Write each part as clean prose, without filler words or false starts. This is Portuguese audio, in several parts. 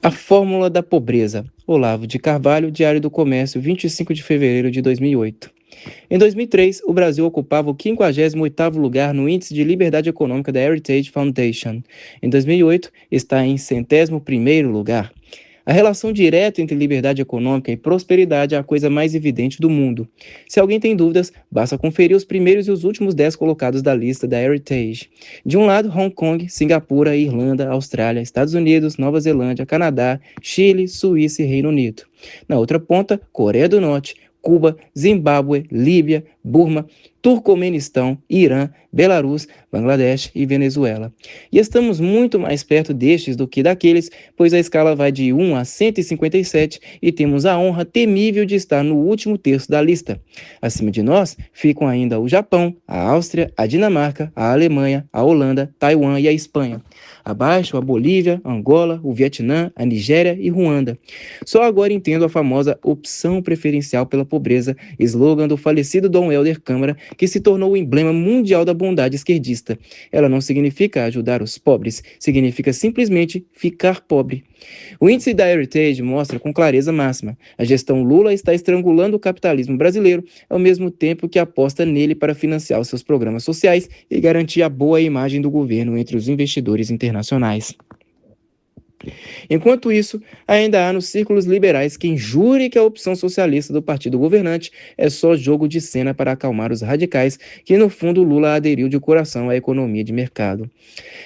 A Fórmula da Pobreza. Olavo de Carvalho, Diário do Comércio, 25 de fevereiro de 2008. Em 2003, o Brasil ocupava o 58º lugar no Índice de Liberdade Econômica da Heritage Foundation. Em 2008, está em 101º lugar. A relação direta entre liberdade econômica e prosperidade é a coisa mais evidente do mundo. Se alguém tem dúvidas, basta conferir os primeiros e os últimos 10 colocados da lista da Heritage. De um lado, Hong Kong, Singapura, Irlanda, Austrália, Estados Unidos, Nova Zelândia, Canadá, Chile, Suíça e Reino Unido. Na outra ponta, Coreia do Norte, Cuba, Zimbábue, Líbia, Burma, Turcomenistão, Irã, Belarus, Bangladesh e Venezuela. E estamos muito mais perto destes do que daqueles, pois a escala vai de 1 a 157 e temos a honra temível de estar no último terço da lista. Acima de nós ficam ainda o Japão, a Áustria, a Dinamarca, a Alemanha, a Holanda, Taiwan e a Espanha. Abaixo, a Bolívia, Angola, o Vietnã, a Nigéria e Ruanda. Só agora entendo a famosa opção preferencial pela pobreza, slogan do falecido Dom Helder Câmara, que se tornou o emblema mundial da bondade esquerdista. Ela não significa ajudar os pobres, significa simplesmente ficar pobre. O índice da Heritage mostra com clareza máxima: a gestão Lula está estrangulando o capitalismo brasileiro, ao mesmo tempo que aposta nele para financiar os seus programas sociais e garantir a boa imagem do governo entre os investidores internacionais. Enquanto isso, ainda há nos círculos liberais quem jure que a opção socialista do partido governante é só jogo de cena para acalmar os radicais, que no fundo Lula aderiu de coração à economia de mercado.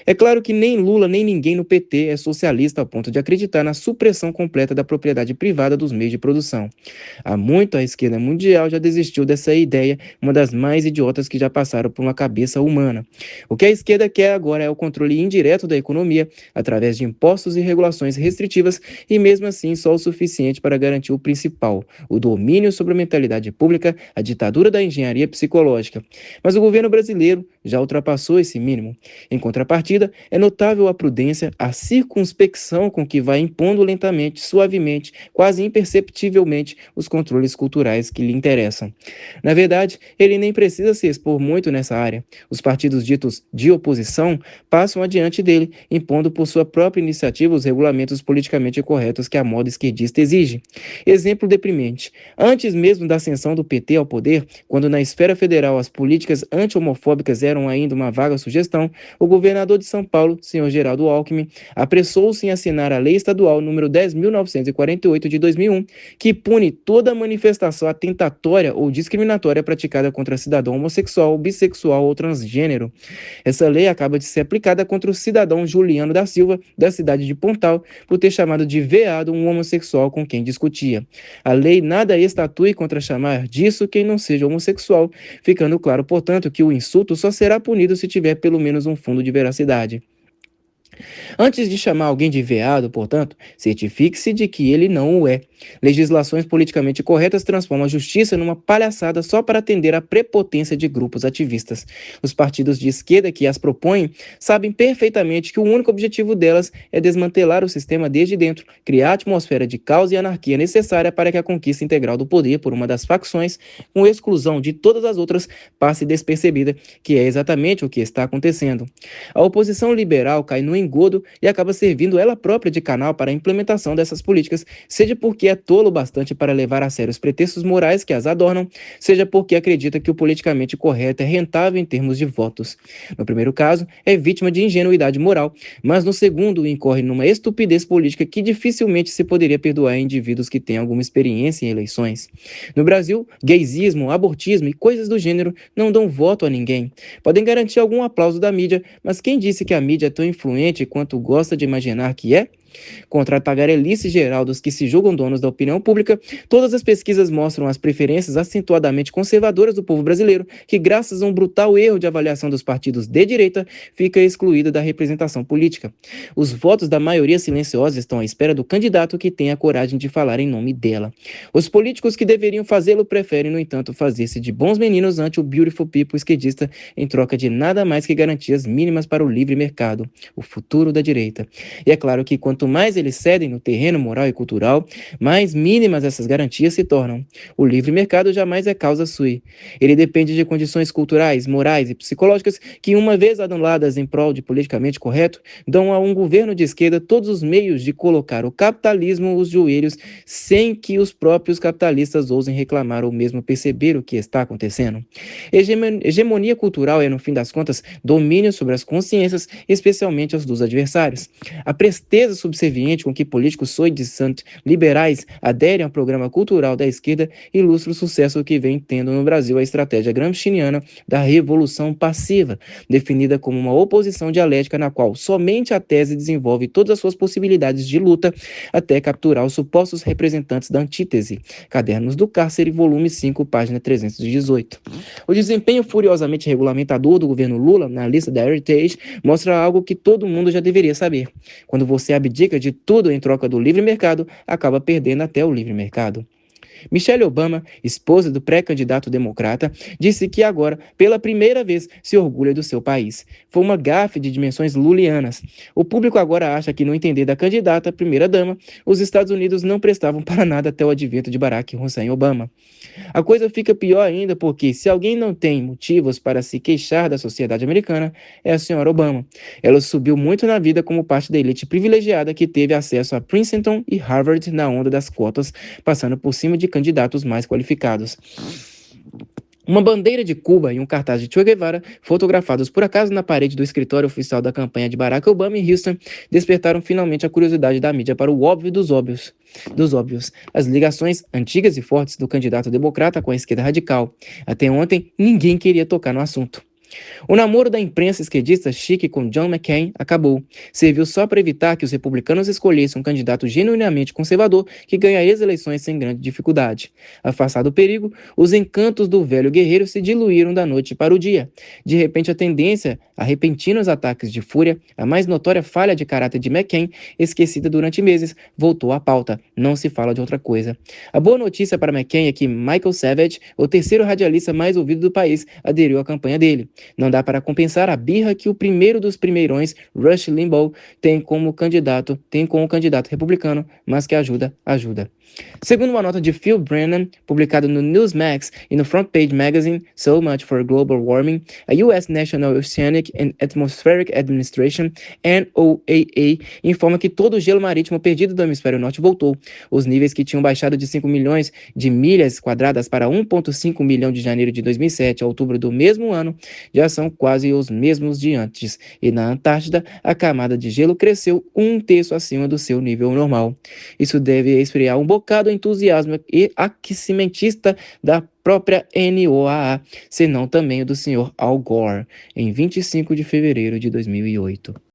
É claro que nem Lula nem ninguém no PT é socialista ao ponto de acreditar na supressão completa da propriedade privada dos meios de produção. Há muito a esquerda mundial já desistiu dessa ideia, uma das mais idiotas que já passaram por uma cabeça humana. O que a esquerda quer agora é o controle indireto da economia, através de impostos e regulações restritivas, e mesmo assim só o suficiente para garantir o principal: o domínio sobre a mentalidade pública, a ditadura da engenharia psicológica. Mas o governo brasileiro já ultrapassou esse mínimo. Em contrapartida, é notável a prudência, a circunspecção com que vai impondo lentamente, suavemente, quase imperceptivelmente, os controles culturais que lhe interessam. Na verdade, ele nem precisa se expor muito nessa área. Os partidos ditos de oposição passam adiante dele, impondo por sua própria iniciativa os regulamentos politicamente corretos que a moda esquerdista exige. Exemplo deprimente: antes mesmo da ascensão do PT ao poder, quando na esfera federal as políticas anti-homofóbicas eram ainda uma vaga sugestão, o governador de São Paulo, senhor Geraldo Alckmin, apressou-se em assinar a Lei Estadual número 10.948 de 2001, que pune toda manifestação atentatória ou discriminatória praticada contra cidadão homossexual, bissexual ou transgênero. Essa lei acaba de ser aplicada contra o cidadão Juliano da Silva, da cidade de Pontal, por ter chamado de veado um homossexual com quem discutia. A lei nada estatui contra chamar disso quem não seja homossexual, ficando claro, portanto, que o insulto só será punido se tiver pelo menos um fundo de veracidade. Antes de chamar alguém de veado, portanto, certifique-se de que ele não o é. Legislações politicamente corretas transformam a justiça numa palhaçada só para atender à prepotência de grupos ativistas. Os partidos de esquerda que as propõem sabem perfeitamente que o único objetivo delas é desmantelar o sistema desde dentro, criar a atmosfera de caos e anarquia necessária para que a conquista integral do poder por uma das facções, com exclusão de todas as outras, passe despercebida, que é exatamente o que está acontecendo. A oposição liberal cai no engodo e acaba servindo ela própria de canal para a implementação dessas políticas, seja porque é tolo bastante para levar a sério os pretextos morais que as adornam, seja porque acredita que o politicamente correto é rentável em termos de votos. No primeiro caso, é vítima de ingenuidade moral, mas no segundo, incorre numa estupidez política que dificilmente se poderia perdoar em indivíduos que têm alguma experiência em eleições. No Brasil, gaysismo, abortismo e coisas do gênero não dão voto a ninguém. Podem garantir algum aplauso da mídia, mas quem disse que a mídia é tão influente quanto gosta de imaginar que é? Contra a tagarelice geral dos que se julgam donos da opinião pública, todas as pesquisas mostram as preferências acentuadamente conservadoras do povo brasileiro, que graças a um brutal erro de avaliação dos partidos de direita, fica excluída da representação política. Os votos da maioria silenciosa estão à espera do candidato que tenha a coragem de falar em nome dela. Os políticos que deveriam fazê-lo preferem, no entanto, fazer-se de bons meninos ante o beautiful people esquerdista em troca de nada mais que garantias mínimas para o livre mercado, o futuro da direita. E é claro que quanto Quanto mais eles cedem no terreno moral e cultural, mais mínimas essas garantias se tornam. O livre mercado jamais é causa sui. Ele depende de condições culturais, morais e psicológicas que, uma vez anuladas em prol de politicamente correto, dão a um governo de esquerda todos os meios de colocar o capitalismo aos joelhos sem que os próprios capitalistas ousem reclamar ou mesmo perceber o que está acontecendo. Hegemonia cultural é, no fim das contas, domínio sobre as consciências, especialmente as dos adversários. A presteza subserviente com que políticos soi-disant liberais aderem ao programa cultural da esquerda ilustra o sucesso que vem tendo no Brasil a estratégia gramsciana da revolução passiva, definida como uma oposição dialética na qual somente a tese desenvolve todas as suas possibilidades de luta até capturar os supostos representantes da antítese. Cadernos do Cárcere, volume 5, página 318. O desempenho furiosamente regulamentador do governo Lula na lista da Heritage mostra algo que todo mundo já deveria saber. Quando você abdica de tudo em troca do livre mercado, acaba perdendo até o livre mercado. Michelle Obama, esposa do pré-candidato democrata, disse que agora, pela primeira vez, se orgulha do seu país. Foi uma gafe de dimensões lulianas. O público agora acha que, no entender da candidata primeira-dama, os Estados Unidos não prestavam para nada até o advento de Barack Hussein Obama. A coisa fica pior ainda porque, se alguém não tem motivos para se queixar da sociedade americana, é a senhora Obama. Ela subiu muito na vida como parte da elite privilegiada que teve acesso a Princeton e Harvard na onda das cotas, passando por cima de candidatos mais qualificados. Uma bandeira de Cuba e um cartaz de Che Guevara, fotografados por acaso na parede do escritório oficial da campanha de Barack Obama em Houston, despertaram finalmente a curiosidade da mídia para o óbvio dos óbvios. As ligações antigas e fortes do candidato democrata com a esquerda radical. Até ontem, ninguém queria tocar no assunto. O namoro da imprensa esquerdista chique com John McCain acabou. Serviu só para evitar que os republicanos escolhessem um candidato genuinamente conservador que ganha as eleições sem grande dificuldade. Afastado o perigo, os encantos do velho guerreiro se diluíram da noite para o dia. De repente, a tendência a repentinos ataques de fúria, a mais notória falha de caráter de McCain, esquecida durante meses, voltou à pauta. Não se fala de outra coisa. A boa notícia para McCain é que Michael Savage, o terceiro radialista mais ouvido do país, aderiu à campanha dele. Não dá para compensar a birra que o primeiro dos primeirões, Rush Limbaugh, tem com o candidato republicano, mas que ajuda. Segundo uma nota de Phil Brennan, publicada no Newsmax e no Front Page Magazine, So Much for Global Warming, a U.S. National Oceanic and Atmospheric Administration, NOAA, informa que todo o gelo marítimo perdido do hemisfério norte voltou. Os níveis que tinham baixado de 5 milhões de milhas quadradas para 1,5 milhão de janeiro de 2007 a outubro do mesmo ano já são quase os mesmos de antes. E na Antártida, a camada de gelo cresceu 1/3 acima do seu nível normal. Isso deve esfriar um bocado o entusiasmo e aquecimentista da própria NOAA, senão também o do Sr. Al Gore, em 25 de fevereiro de 2008.